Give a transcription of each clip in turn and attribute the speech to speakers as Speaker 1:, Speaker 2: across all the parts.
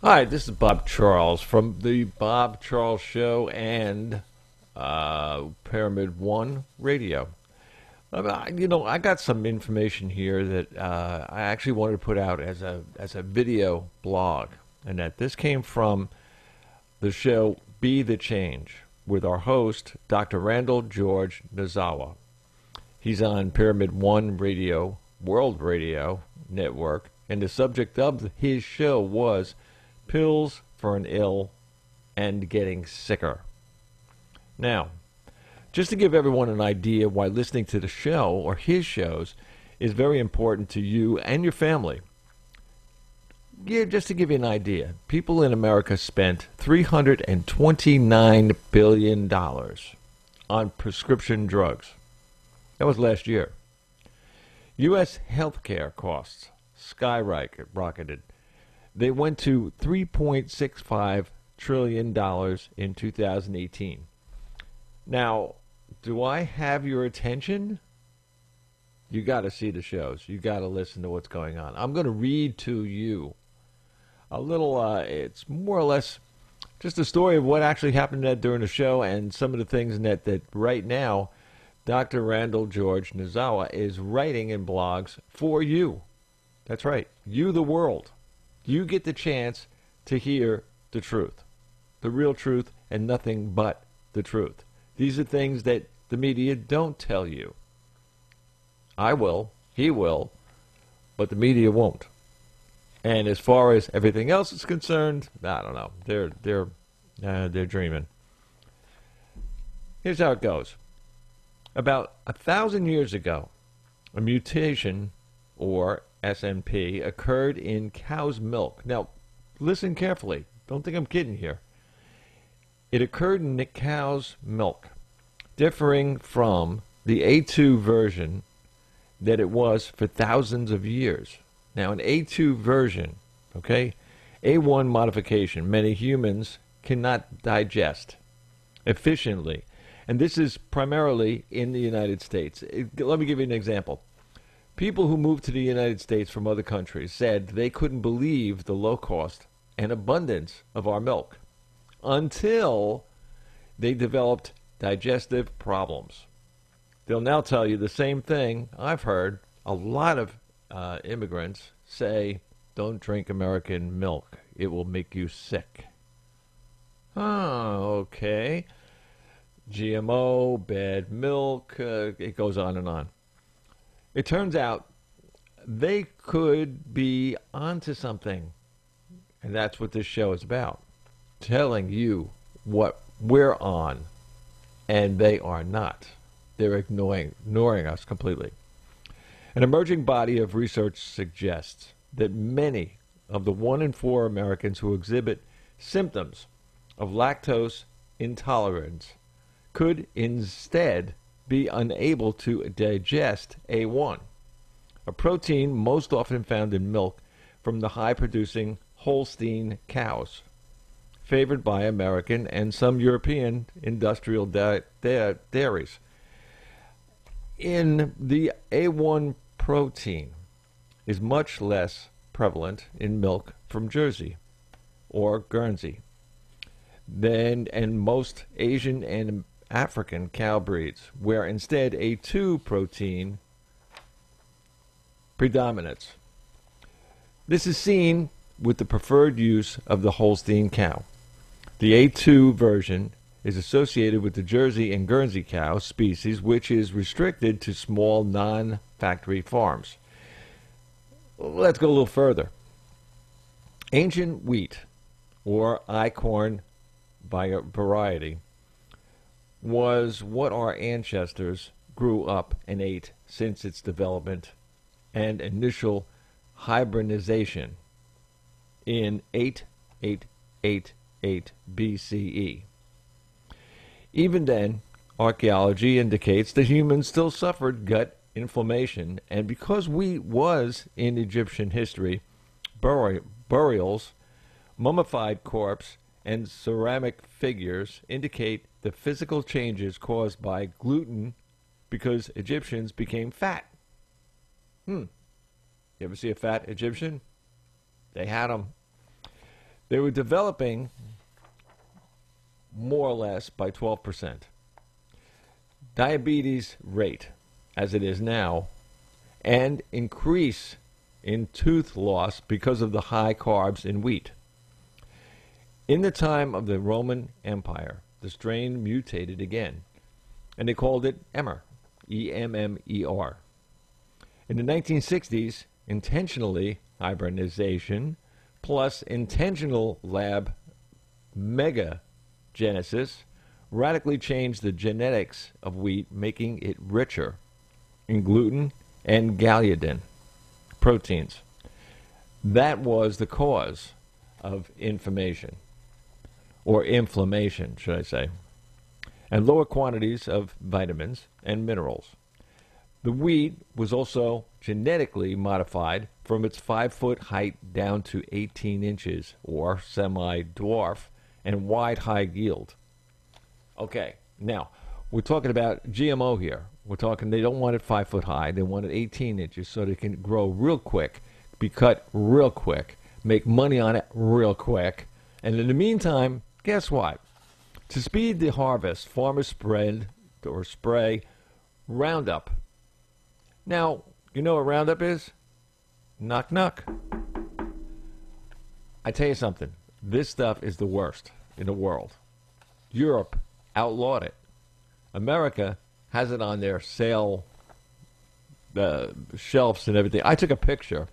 Speaker 1: Hi, this is Bob Charles from the Bob Charles Show and Pyramid One Radio. I got some information here that I actually wanted to put out as a video blog, and that this came from the show Be the Change with our host, Dr. Randall George Nazawa. He's on Pyramid One Radio, World Radio Network, and the subject of his show was pills for an ill and getting sicker. Now, just to give everyone an idea why listening to the show or his shows is very important to you and your family. Yeah, just to give you an idea, people in America spent $329 billion on prescription drugs. That was last year. U.S. healthcare costs skyrocketed. They went to $3.65 trillion in 2018. Now, do I have your attention? You got to see the shows. You got to listen to what's going on. I'm going to read to you a little, it's more or less just a story of what actually happened during the show and some of the things that right now Dr. Randall George Nazawa is writing in blogs for you. That's right, you the world. You get the chance to hear the truth, the real truth, and nothing but the truth. These are things that the media don't tell you. I will, he will, but the media won't. And as far as everything else is concerned, I don't know. They're dreaming. Here's how it goes. About 1,000 years ago, a mutation, or SNP, occurred in cow's milk. Now, listen carefully. Don't think I'm kidding here. It occurred in the cow's milk, differing from the A2 version that it was for thousands of years. Now, an A2 version, okay, A1 modification, many humans cannot digest efficiently. And this is primarily in the United States. Let me give you an example. People who moved to the United States from other countries said they couldn't believe the low cost and abundance of our milk until they developed digestive problems. They'll now tell you the same thing. I've heard a lot of immigrants say, don't drink American milk. It will make you sick. Oh, okay. GMO, bad milk, it goes on and on. It turns out they could be onto something. And that's what this show is about. Telling you what we're on. And they are not. They're ignoring us completely. An emerging body of research suggests that many of the 1 in 4 Americans who exhibit symptoms of lactose intolerance could instead be unable to digest A1, a protein most often found in milk from the high-producing Holstein cows, favored by American and some European industrial dairies. In the A1 protein is much less prevalent in milk from Jersey or Guernsey than in most Asian and African cow breeds, where instead A2 protein predominates. This is seen with the preferred use of the Holstein cow. The A2 version is associated with the Jersey and Guernsey cow species, which is restricted to small non-factory farms. Let's go a little further. Ancient wheat, or einkorn variety, was what our ancestors grew up and ate since its development and initial hybridization in 8888 BCE. Even then, archaeology indicates that humans still suffered gut inflammation, and because wheat was in Egyptian history, burials, mummified corpse, and ceramic figures indicate the physical changes caused by gluten because Egyptians became fat. You ever see a fat Egyptian? They had them. They were developing more or less by 12%. Diabetes rate, as it is now, and increase in tooth loss because of the high carbs in wheat. In the time of the Roman Empire, the strain mutated again, and they called it Emmer, E-M-M-E-R. In the 1960s, intentionally hybridization plus intentional lab megagenesis radically changed the genetics of wheat, making it richer in gluten and gliadin proteins. That was the cause of inflammation, or inflammation, should I say, and lower quantities of vitamins and minerals. The wheat was also genetically modified from its 5-foot height down to 18 inches, or semi-dwarf, and wide high yield. Okay, now, we're talking about GMO here. We're talking they don't want it 5 foot high. They want it 18 inches so they can grow real quick, be cut real quick, make money on it real quick. And in the meantime, guess what? To speed the harvest, farmers spray Roundup. Now, you know what Roundup is? Knock, knock. I tell you something. This stuff is the worst in the world. Europe outlawed it. America has it on their sale shelves and everything. I took a picture.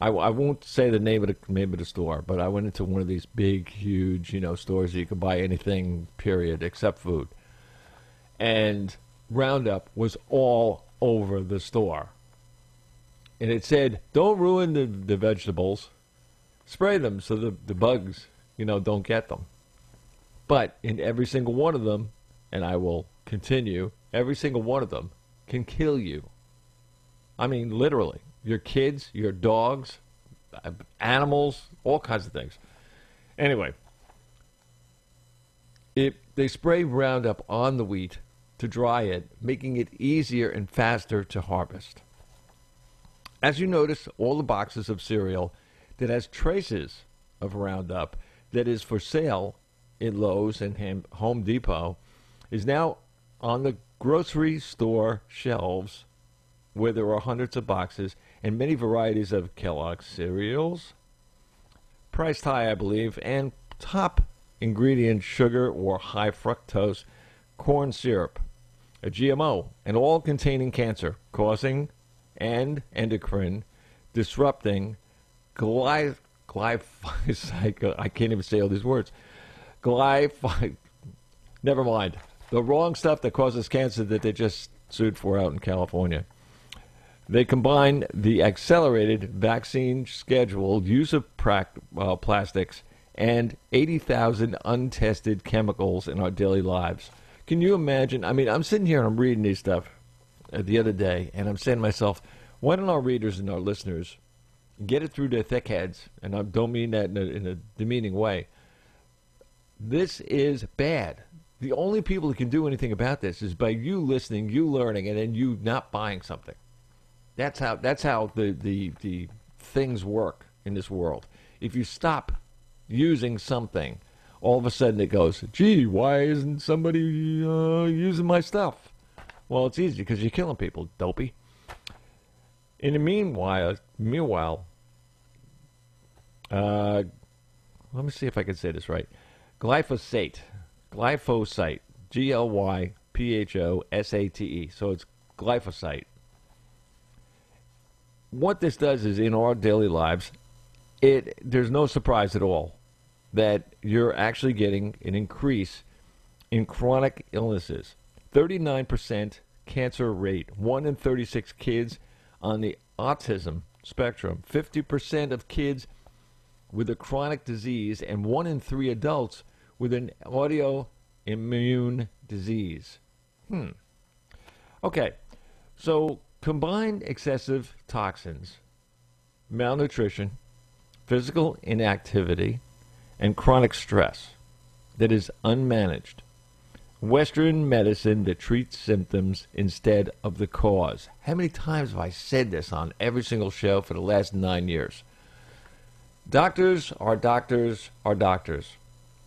Speaker 1: I won't say the name of the store, but I went into one of these big, huge, stores that you could buy anything, period, except food. And Roundup was all over the store. And it said, don't ruin the vegetables. Spray them so the bugs, don't get them. But in every single one of them, and I will continue, every single one of them can kill you. I mean, literally. Your kids, your dogs, animals, all kinds of things. Anyway, they spray Roundup on the wheat to dry it, making it easier and faster to harvest. As you notice, all the boxes of cereal that has traces of Roundup that is for sale in Lowe's and Home Depot is now on the grocery store shelves, where there are hundreds of boxes and many varieties of Kellogg's cereals, priced high, I believe, and top ingredient sugar or high fructose corn syrup, a GMO, and all containing cancer causing and endocrine disrupting glyphosate. I can't even say all these words. Never mind. The wrong stuff that causes cancer that they just sued for out in California. They combine the accelerated vaccine scheduled use of plastics and 80,000 untested chemicals in our daily lives. Can you imagine? I mean, I'm sitting here and I'm reading these stuff the other day, and I'm saying to myself, why don't our readers and our listeners get it through their thick heads? And I don't mean that in a demeaning way. This is bad. The only people who can do anything about this is by you listening, you learning, and then you not buying something. That's how the things work in this world. If you stop using something, all of a sudden it goes, gee, why isn't somebody using my stuff? Well, it's easy because you're killing people, dopey. In the meanwhile, let me see if I can say this right. Glyphosate, Glyphosate. So it's glyphosate. What this does is in our daily lives, there's no surprise at all that you're actually getting an increase in chronic illnesses. 39% cancer rate, 1 in 36 kids on the autism spectrum, 50% of kids with a chronic disease, and 1 in 3 adults with an autoimmune disease. Okay, so combined excessive toxins, malnutrition, physical inactivity, and chronic stress that is unmanaged. Western medicine that treats symptoms instead of the cause. How many times have I said this on every single show for the last 9 years? Doctors are doctors are doctors.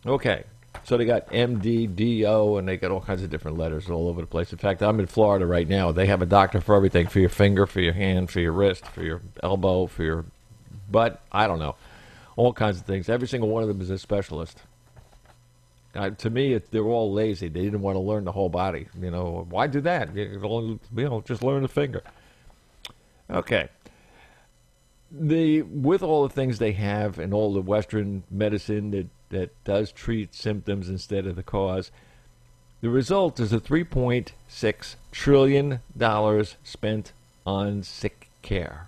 Speaker 1: Okay. So they got MD, DO, and they got all kinds of different letters all over the place. In fact, I'm in Florida right now. They have a doctor for everything, for your finger, for your hand, for your wrist, for your elbow, for your butt. I don't know. All kinds of things. Every single one of them is a specialist. To me, they're all lazy. They didn't want to learn the whole body. Why do that? Just learn the finger. Okay. With all the things they have and all the Western medicine that does treat symptoms instead of the cause, the result is a $3.6 trillion spent on sick care.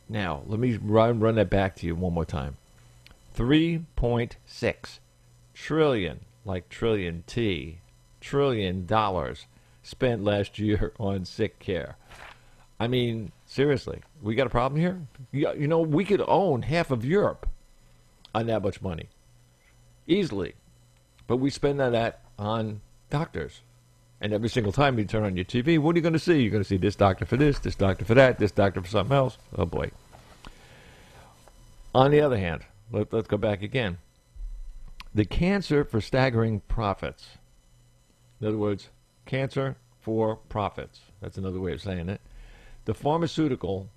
Speaker 1: Now, let me run that back to you one more time. 3.6 trillion, like trillion T, trillion dollars spent last year on sick care. I mean, seriously, we got a problem here? We could own half of Europe on that much money. Easily. But we spend that on doctors. And every single time you turn on your TV, what are you going to see? You're going to see this doctor for this doctor for that, this doctor for something else. Oh, boy. On the other hand, let's go back again. The cancer for staggering profits. In other words, cancer for profits. That's another way of saying it. The pharmaceutical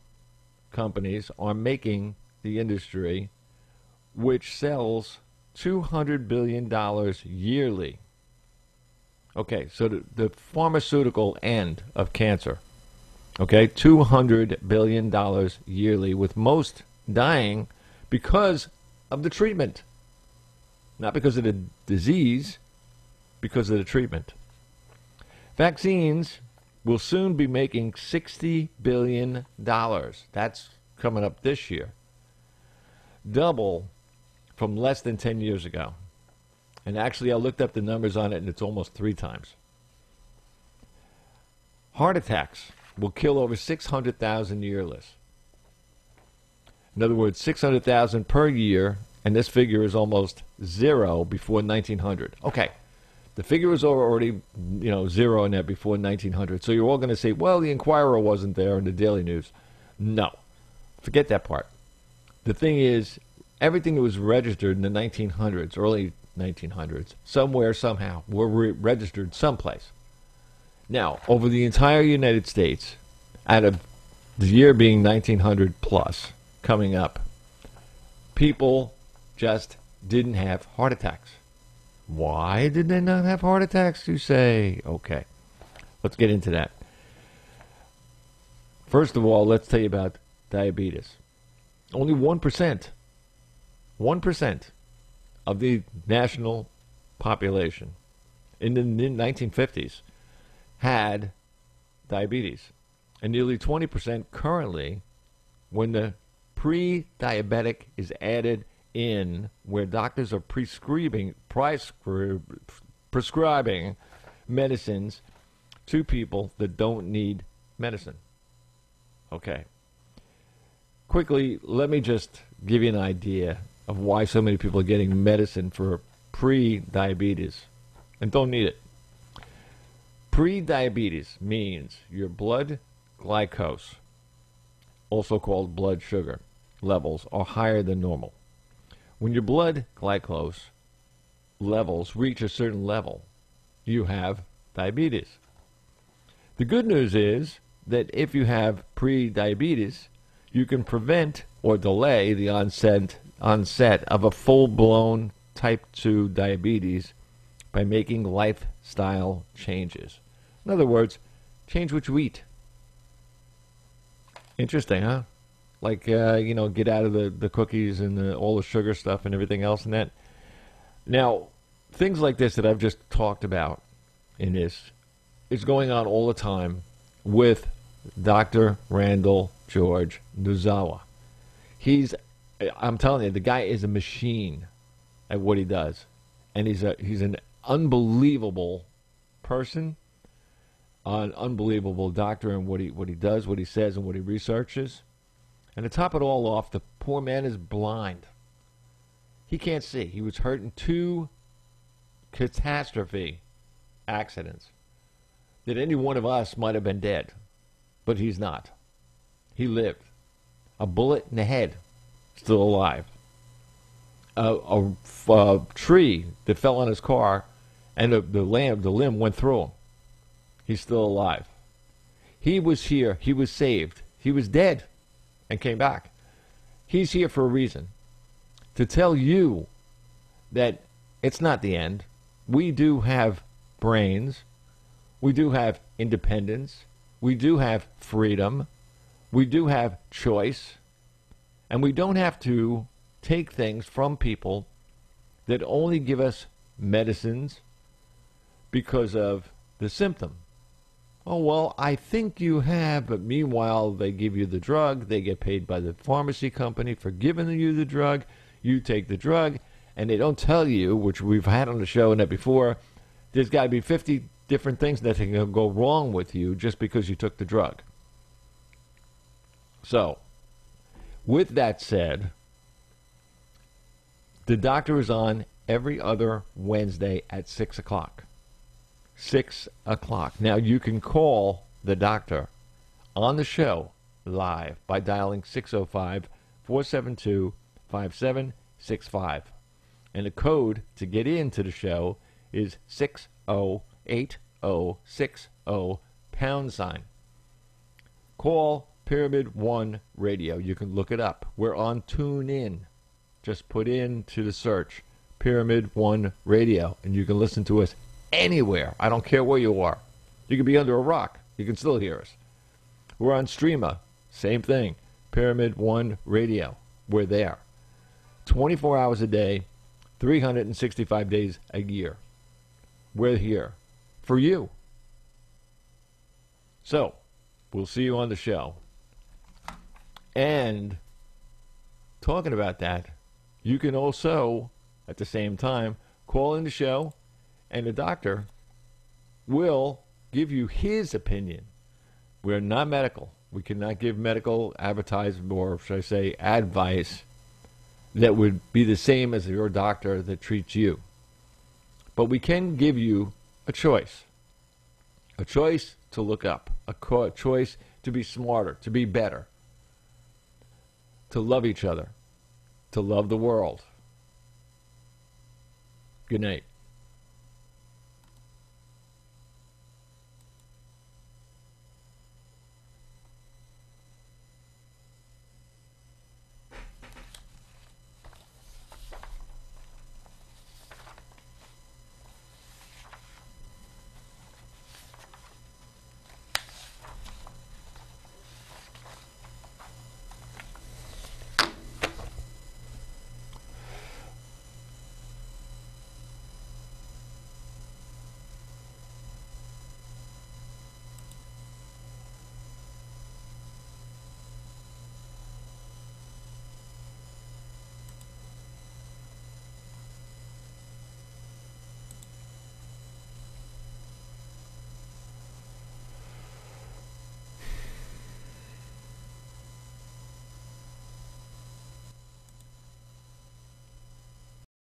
Speaker 1: companies are making the industry which sells $200 billion yearly. Okay, so the pharmaceutical end of cancer. Okay, $200 billion yearly, with most dying because of the treatment. Not because of the disease, because of the treatment. Vaccines will soon be making $60 billion. That's coming up this year. Double from less than 10 years ago. And actually, I looked up the numbers on it, and it's almost 3 times. Heart attacks will kill over 600,000 yearly. In other words, 600,000 per year, and this figure is almost zero before 1900. Okay. The figure was already, zero in that before 1900. So you're all going to say, well, the Inquirer wasn't there in the Daily News. No. Forget that part. The thing is, everything that was registered in the 1900s, early 1900s, somewhere, somehow, were registered someplace. Now, over the entire United States, out of the year being 1900 plus, coming up, people just didn't have heart attacks. Why did they not have heart attacks, you say? Okay, let's get into that. First of all, let's tell you about diabetes. Only 1% of the national population in the 1950s had diabetes. And nearly 20% currently, when the pre-diabetic is added in, where doctors are prescribing medicines to people that don't need medicine. Okay. Quickly, let me just give you an idea of why so many people are getting medicine for pre-diabetes and don't need it. Pre-diabetes means your blood glucose, also called blood sugar, levels are higher than normal. When your blood glucose levels reach a certain level, you have diabetes. The good news is that if you have pre-diabetes, you can prevent or delay the onset of a full-blown type 2 diabetes by making lifestyle changes. In other words, change what you eat. Interesting, huh? Like, get out of the cookies and all the sugar stuff and everything else and that. Now, things like this that I've just talked about in this is going on all the time with Dr. Randall George Nozawa. I'm telling you, the guy is a machine at what he does. And he's an unbelievable person, an unbelievable doctor in what he does, what he says, and what he researches. And to top it all off, the poor man is blind. He can't see. He was hurt in 2 catastrophe accidents that any one of us might have been dead. But he's not. He lived. A bullet in the head, still alive. a tree that fell on his car, and the limb went through him. He's still alive. He was here. He was saved. He was dead and came back. He's here for a reason. To tell you that it's not the end. We do have brains. We do have independence. We do have freedom. We do have choice. And we don't have to take things from people that only give us medicines because of the symptom. Oh, well, I think you have, but meanwhile, they give you the drug. They get paid by the pharmacy company for giving you the drug. You take the drug, and they don't tell you, which we've had on the show and that before, there's got to be 50 different things that can go wrong with you just because you took the drug. So, with that said, the doctor is on every other Wednesday at 6 o'clock. 6 o'clock. Now, you can call the doctor on the show live by dialing 605-472-5765. And the code to get into the show is 608-060 #. Call Pyramid One Radio. You can look it up. We're on TuneIn. Just put into the search Pyramid One Radio, and you can listen to us anywhere. I don't care where you are. You could be under a rock. You can still hear us. We're on Streama. Same thing. Pyramid One Radio. We're there. 24 hours a day, 365 days a year. We're here for you. So, we'll see you on the show. And talking about that, you can also, at the same time, call in the show, and the doctor will give you his opinion. We're not medical. We cannot give medical advertisement, or should I say advice, that would be the same as your doctor that treats you. But we can give you a choice. A choice to look up. A choice to be smarter, to be better. To love each other. To love the world. Good night.